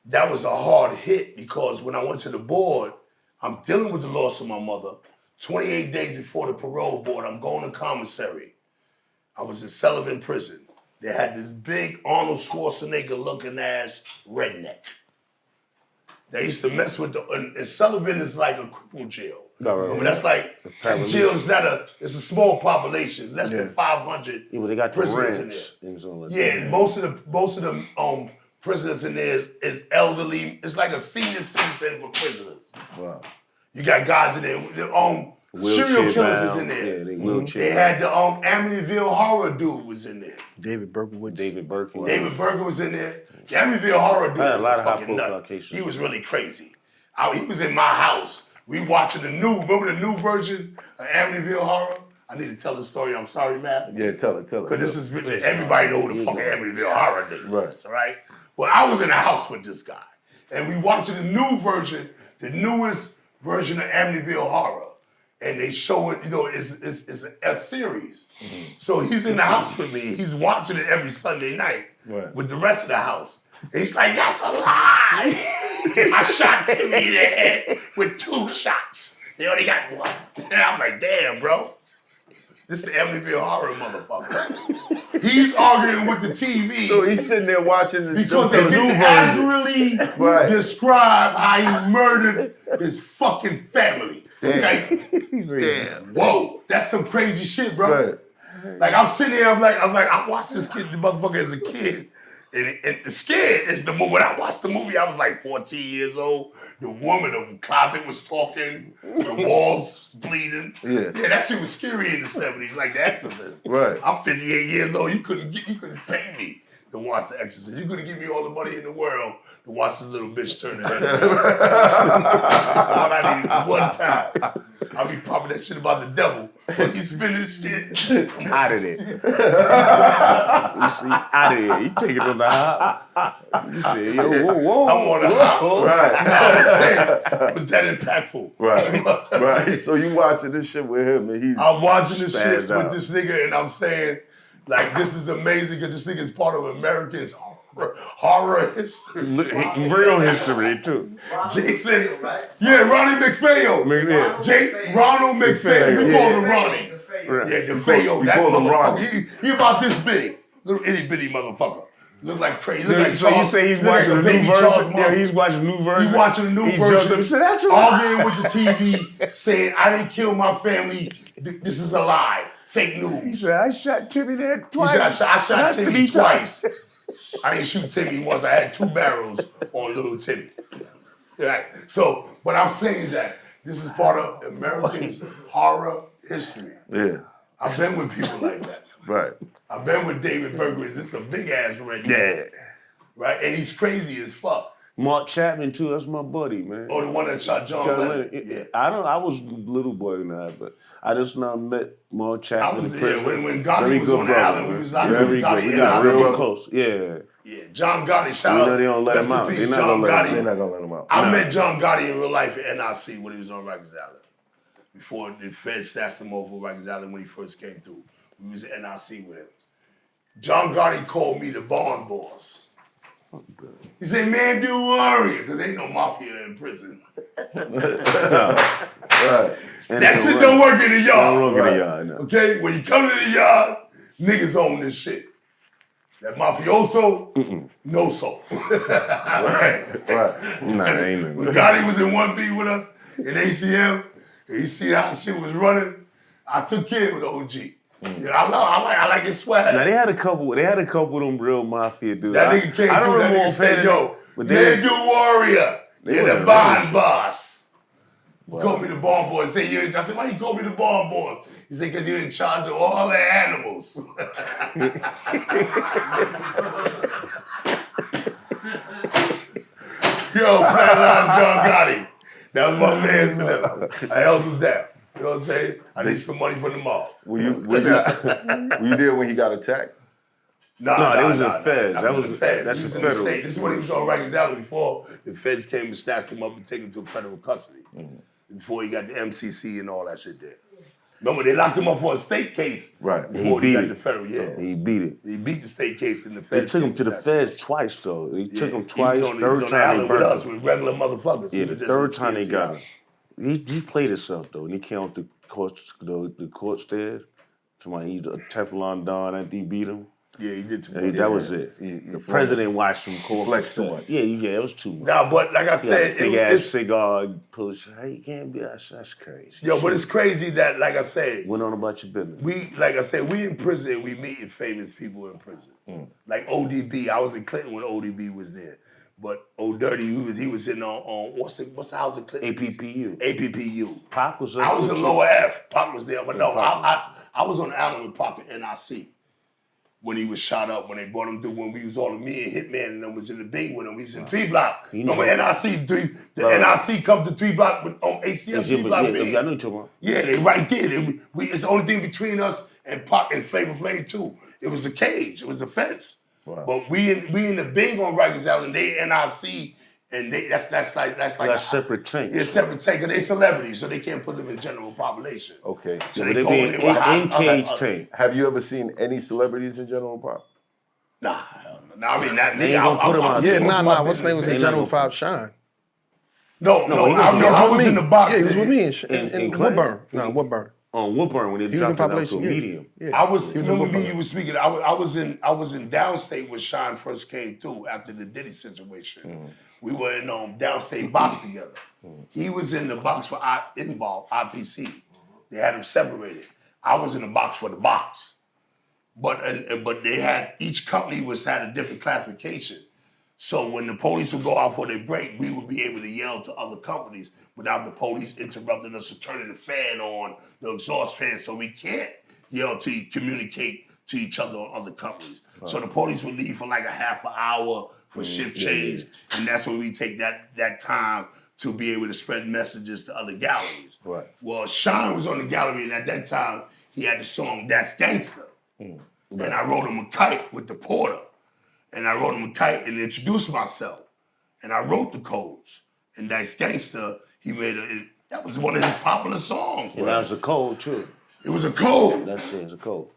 that was a hard hit because when I went to the board, I'm dealing with the loss of my mother. 28 days before the parole board, I'm going to commissary. I was in Sullivan prison. They had this big Arnold Schwarzenegger looking ass redneck. They used to mess with and Sullivan is like a cripple jail. No, right, but that's like, jail is it's a small population, less than 500 but they got prisoners in there. Yeah, most of the prisoners in there is elderly. It's like a senior citizen for prisoners. Wow. You got guys in there. Serial killers is in there. Yeah, they wheelchair. They had the Amityville Horror dude was in there. David Berkowitz. David Berkowitz. David Berkowitz was in there. The Amityville Horror dude was a fucking nut. He was really crazy. He was in my house. We watching remember the new version of Amityville Horror? I need to tell the story. I'm sorry, Matt. Yeah, tell it. Because this is everybody know who the fucking Amityville Horror dude was, right? Well, I was in the house with this guy, and we watching the new version, the newest version of Amityville Horror. And they show it, it's a series. Mm-hmm. So he's in the house with me. He's watching it every Sunday night with the rest of the house. And he's like, that's a lie. I shot Timmy in the head with 2 shots. They only got 1. And I'm like, damn, bro. This is the Amityville Horror motherfucker. He's arguing with the TV. So he's sitting there watching this. Because they didn't accurately describe how he murdered his fucking family. Okay? Damn. Whoa, that's some crazy shit, bro. Right. Like I'm sitting there, I'm like, I watched this kid, the motherfucker as a kid. And the scared is the moment when I watched the movie, I was like 14 years old. The woman in the closet was talking, the walls bleeding. Yeah, that shit was scary in the 70s, like The Exorcist. Right. I'm 58 years old. You couldn't pay me to watch The Exorcist. You couldn't give me all the money in the world to watch this little bitch turn her head around. I needed one time. I'll be popping that shit about the devil. When you spin this shit, I'm out of there. You see, out of there. You take it on the hop. You say, yo, whoa. I'm on the hop. Right. No, I'm saying, it was that impactful. Right. So you watching this shit with him and I'm watching this shit with this nigga and I'm saying, like, this is amazing because this nigga is part of America's horror history. Real history, too. Jason, Ronnie McPhail. Ronald McPhail. We call him Ronnie. Yeah, DeFeo. That motherfucker. He about this big. Little itty bitty motherfucker. Look like crazy. So you say he's watching the new version? Yeah, he's watching the new version. He's watching the new version. He said, that's a arguing with the TV, saying, I didn't kill my family. This is a lie. Fake news. He said, I shot Timmy there twice. He said, I shot Timmy twice. I didn't shoot Timmy once. I had 2 barrels on little Timmy. Right. So, but I'm saying that this is part of American horror history. Yeah. I've been with people like that. Right. I've been with David Berkowitz. This is a big ass redneck. Yeah. Right? And he's crazy as fuck. Mark Chapman too, that's my buddy, man. Oh, the one that shot John Gotti? Yeah. I was a little boy now, but I just now met Mark Chapman in prison. When Gotti was on the island, we was like, very good. We got real close. Yeah. Yeah, John Gotti, shout out. They don't let him out. They're not gonna let him out. I met John Gotti in real life at NRC when he was on Rikers Island. Before the Feds snatched him over Rikers Island when he first came through. We was at NRC with him. John Gotti called me the bond boss. He said, Mandu Warrior, because ain't no mafia in prison. Right. That shit don't work in the yard. Don't work in the yard, no. Okay? When you come to the yard, niggas own this shit. That mafioso, no soul. Right. Nah, ain't when Gotti was in 1B with us in ACM, and he see how shit was running, I took care of the OG. Yeah, I like his swag. Now they had a couple of them real mafia dudes. That nigga came through, that nigga said, yo, Mandu Warrior, you're the bond boss. He called me the bond boy. I said, why you call me the bond boss? He said, because you're in charge of all the animals. Yo, Flatline John Gotti. That was my man to them. I held him down. You know what I'm saying? I need some money from the mob. Were you there when he got attacked? No, it was the feds. That was the feds. That's the federal. This is when he was on Rikers Island before the feds came and snatched him up and took him to federal custody. Before he got the MCC and all that shit there. Remember, they locked him up for a state case. Right. Before he got the federal, He beat it. He beat the state case in the They feds. took him to the feds twice, though. They took him twice. He was Third on the time they island with burnt us, him. with regular motherfuckers. Yeah, the third time they got him. He played himself, though. And he came up the court stairs. Somebody, he's a Teflon Don after he beat him. Yeah, he did too much. And that was it. The president watched him court. Flex too much. Yeah, it was too much. Nah, but like I said, big ass cigar, pull his hey, you can't be that's crazy. Yo, but it's crazy that, like I said, went on about your business. We in prison, we meeting famous people in prison. Like ODB, I was in Clinton when ODB was there. But Old Dirty, he was in on what's the house in Clinton? APPU. Pac was I was in Lower F. Pac was there, but no, I was on the island with Pac at NIC. When he was shot up, when they brought him through, when we was all me and Hitman and them was in the Bing with him. We was in 3 Block. Remember NIC, NIC come to 3 Block with ACM 3 Block. I know you're talking about. Yeah, they right there. It's the only thing between us and Pac and Flavor Flav too. It was a cage. It was a fence. Wow. But we in the Bing on Rikers Island. They NIC. And that's like a separate tank. Yeah, separate tank. Cause they celebrities, so they can't put them in general population. Okay. So they go in cage tank. Have you ever seen any celebrities in general pop? Nah, I mean that. They ain't gonna put them out. Yeah, nah. What's his name was in general pop? Shine. No. I was in the box. Yeah, he was with me in Woodburn. No, Woodburn. On Woodburn when they dropped it out to a medium. Yeah. I was. Remember me? You were speaking. I was in downstate when Shine first came through after the Diddy situation. We were in downstate box together. He was in the box for IPC. They had him separated. I was in the box for the box. But they had each company had a different classification. So when the police would go out for their break, we would be able to yell to other companies without the police interrupting us or turning the fan on, the exhaust fan, so we can't yell to communicate to each other on other companies. Right. So the police would leave for like a half an hour for shift change, and that's when we take that time to be able to spread messages to other galleries. Right. Well, Sean was on the gallery, and at that time, he had the song That's Gangsta. Right. And I wrote him a kite with the porter. And I wrote him a kite and introduced myself. And I wrote the codes. And That's Gangsta, he made that was one of his popular songs. And that was a code too. It was a code. That's it, it's a code.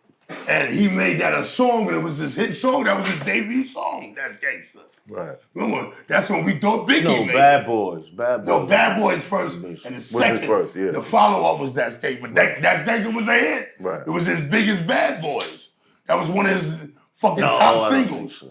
And he made that a song, and it was his hit song. That was his debut song, That's Gangsta. Right. Remember, that's when we thought Biggie made Bad Boys. No, Bad Boys first. And the second, the follow-up was That's Gangsta. But That's Gangsta was a hit. Right. It was his biggest Bad Boys. That was one of his fucking top singles.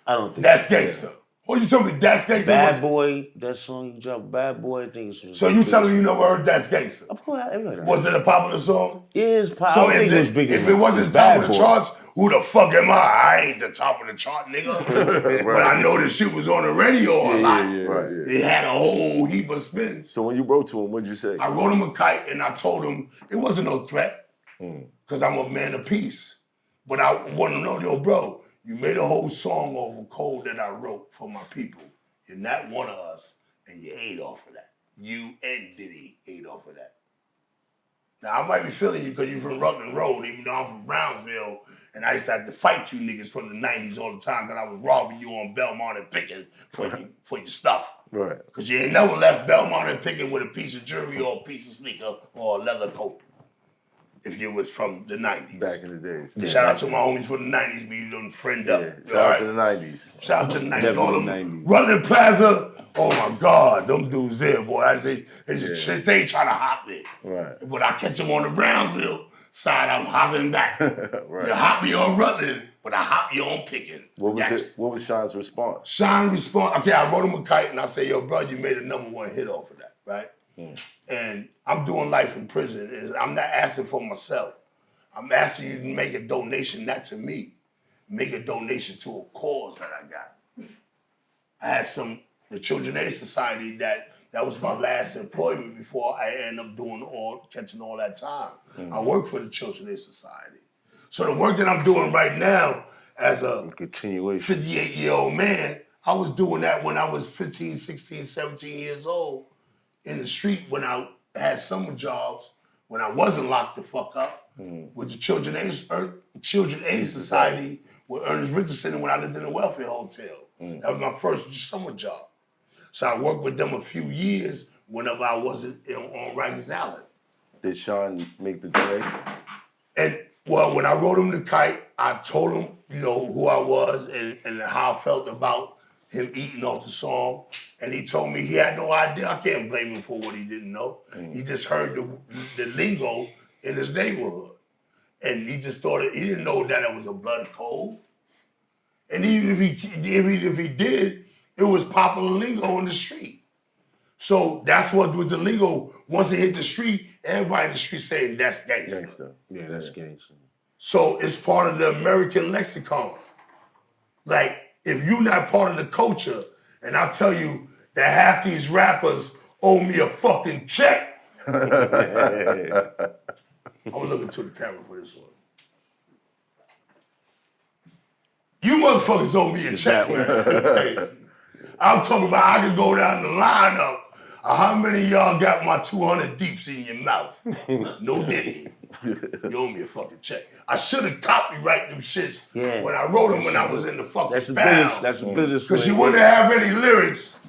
I don't think That's Gangsta. What are you telling me? That's Gangsta? Bad Boy, that song you dropped, Bad Boy, I think it's so you telling me you never heard That's Gangsta? Of course, I heard that. Was it a popular song? Yeah, it's popular. So if it wasn't top of the charts, who the fuck am I? I ain't the top of the chart, nigga. But I know this shit was on the radio a lot. It had a whole heap of spins. So when you wrote to him, what'd you say? I wrote him a kite and I told him it wasn't no threat because I'm a man of peace. But I want to know, yo, bro, you made a whole song off a code that I wrote for my people. You're not one of us, and you ate off of that. You and Diddy ate off of that. Now, I might be feeling you because you're from Rutland Road, even though I'm from Brownsville, and I used to have to fight you niggas from the 90s all the time because I was robbing you on Belmont and Pickens for your stuff. Right. Because you ain't never left Belmont and Pickens with a piece of jewelry or a piece of sneaker or a leather coat. If you was from the 90s. Back in the days. Yeah, shout out to my homies from the 90s. We done friend up. Shout out to the 90s. Shout out to the 90s. All them Rutland Plaza. Oh my God, them dudes there, boy. They trying to hop there. Right. But I catch them on the Brownsville side, I'm hopping back. Right. You hop me on Rutland, but I hop you on Pickens. What was Sean's response? Sean's response, okay, I wrote him a kite and I say, yo, bro, you made a #1 hit off of that, right? And I'm doing life in prison. I'm not asking for myself. I'm asking you to make a donation, not to me. Make a donation to a cause that I got. I had the Children's Aid Society that was my last employment before I ended up catching all that time. I work for the Children's Aid Society. So the work that I'm doing right now as a 58-year-old man, I was doing that when I was 15, 16, 17 years old. In the street when I had summer jobs, when I wasn't locked the fuck up, with the Children's Aid Society with Ernest Richardson when I lived in a welfare hotel. That was my first summer job. So I worked with them a few years whenever I wasn't on Rikers Island. Did Sean make the direction? And well, when I wrote him the kite, I told him, you know, who I was and how I felt about him eating off the song. And he told me he had no idea. I can't blame him for what he didn't know. He just heard the lingo in his neighborhood. And he just thought he didn't know that it was a blood code. And even if he did, it was popular lingo in the street. So that's what with the lingo, once it hit the street, everybody in the street saying that's gangster. Yeah, that's gangster. So it's part of the American lexicon. Like, if you're not part of the culture, and I tell you that half these rappers owe me a fucking check. I'm looking to the camera for this one. You motherfuckers owe me a check, man. Hey, I'm talking about I can go down the lineup. How many of y'all got my 200 deeps in your mouth? No diddy. You owe me a fucking check. I should have copyrighted them shits when I wrote them when I was in the fucking pound. That's a business. Because you wouldn't have any lyrics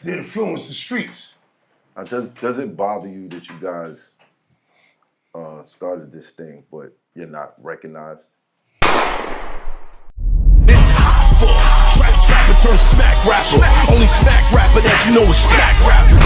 that influence the streets. Does it bother you that you guys started this thing, but you're not recognized? This Hoffa, trapper turn smack rapper. Only smack rapper that you know is smack rapper.